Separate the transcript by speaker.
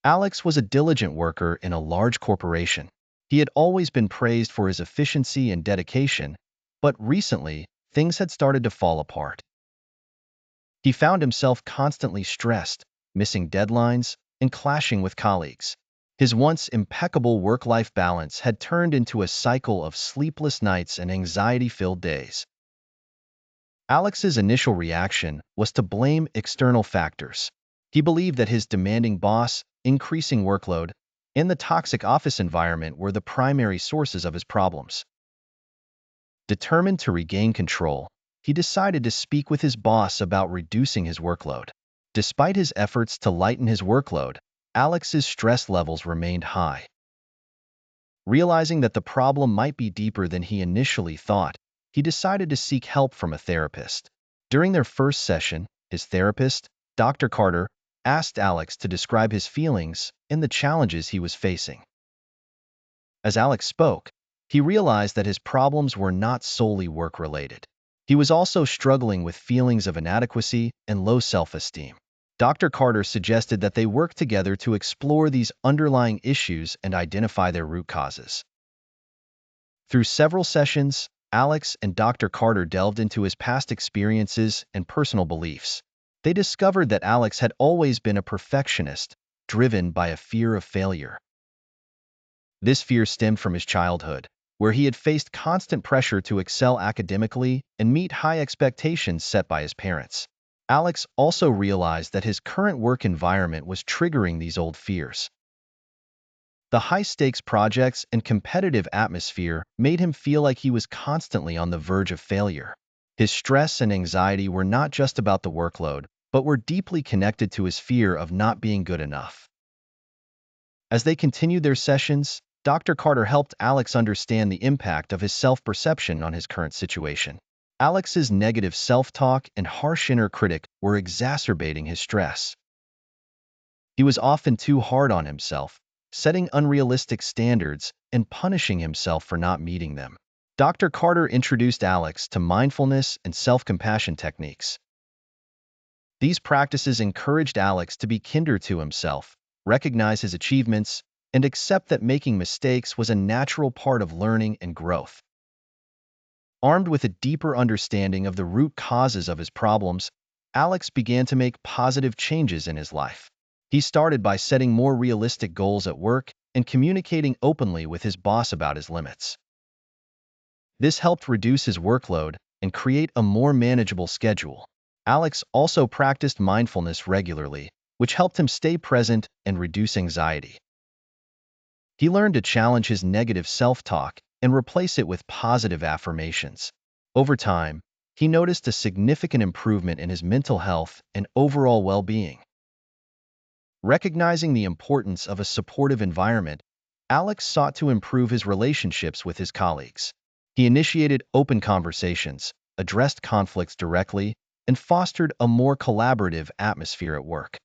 Speaker 1: Alex was a diligent worker in a large corporation. He had always been praised for his efficiency and dedication, but recently, things had started to fall apart. He found himself constantly stressed, missing deadlines, and clashing with colleagues. His once impeccable work-life balance had turned into a cycle of sleepless nights and anxiety-filled days. Alex's initial reaction was to blame external factors. He believed that his demanding boss, increasing workload, and the toxic office environment were the primary sources of his problems. Determined to regain control, he decided to speak with his boss about reducing his workload. Despite his efforts to lighten his workload, Alex's stress levels remained high. Realizing that the problem might be deeper than he initially thought, he decided to seek help from a therapist. During their first session, his therapist, Dr. Carter, asked Alex to describe his feelings and the challenges he was facing. As Alex spoke, he realized that his problems were not solely work-related. He was also struggling with feelings of inadequacy and low self-esteem. Dr. Carter suggested that they work together to explore these underlying issues and identify their root causes. Through several sessions, Alex and Dr. Carter delved into his past experiences and personal beliefs. They discovered that Alex had always been a perfectionist, driven by a fear of failure. This fear stemmed from his childhood, where he had faced constant pressure to excel academically and meet high expectations set by his parents. Alex also realized that his current work environment was triggering these old fears. The high-stakes projects and competitive atmosphere made him feel like he was constantly on the verge of failure. His stress and anxiety were not just about the workload, but were deeply connected to his fear of not being good enough. As they continued their sessions, Dr. Carter helped Alex understand the impact of his self-perception on his current situation. Alex's negative self-talk and harsh inner critic were exacerbating his stress. He was often too hard on himself, setting unrealistic standards and punishing himself for not meeting them. Dr. Carter introduced Alex to mindfulness and self-compassion techniques. These practices encouraged Alex to be kinder to himself, recognize his achievements, and accept that making mistakes was a natural part of learning and growth. Armed with a deeper understanding of the root causes of his problems, Alex began to make positive changes in his life. He started by setting more realistic goals at work and communicating openly with his boss about his limits. This helped reduce his workload and create a more manageable schedule. Alex also practiced mindfulness regularly, which helped him stay present and reduce anxiety. He learned to challenge his negative self-talk and replace it with positive affirmations. Over time, he noticed a significant improvement in his mental health and overall well-being. Recognizing the importance of a supportive environment, Alex sought to improve his relationships with his colleagues. He initiated open conversations, addressed conflicts directly, and fostered a more collaborative atmosphere at work.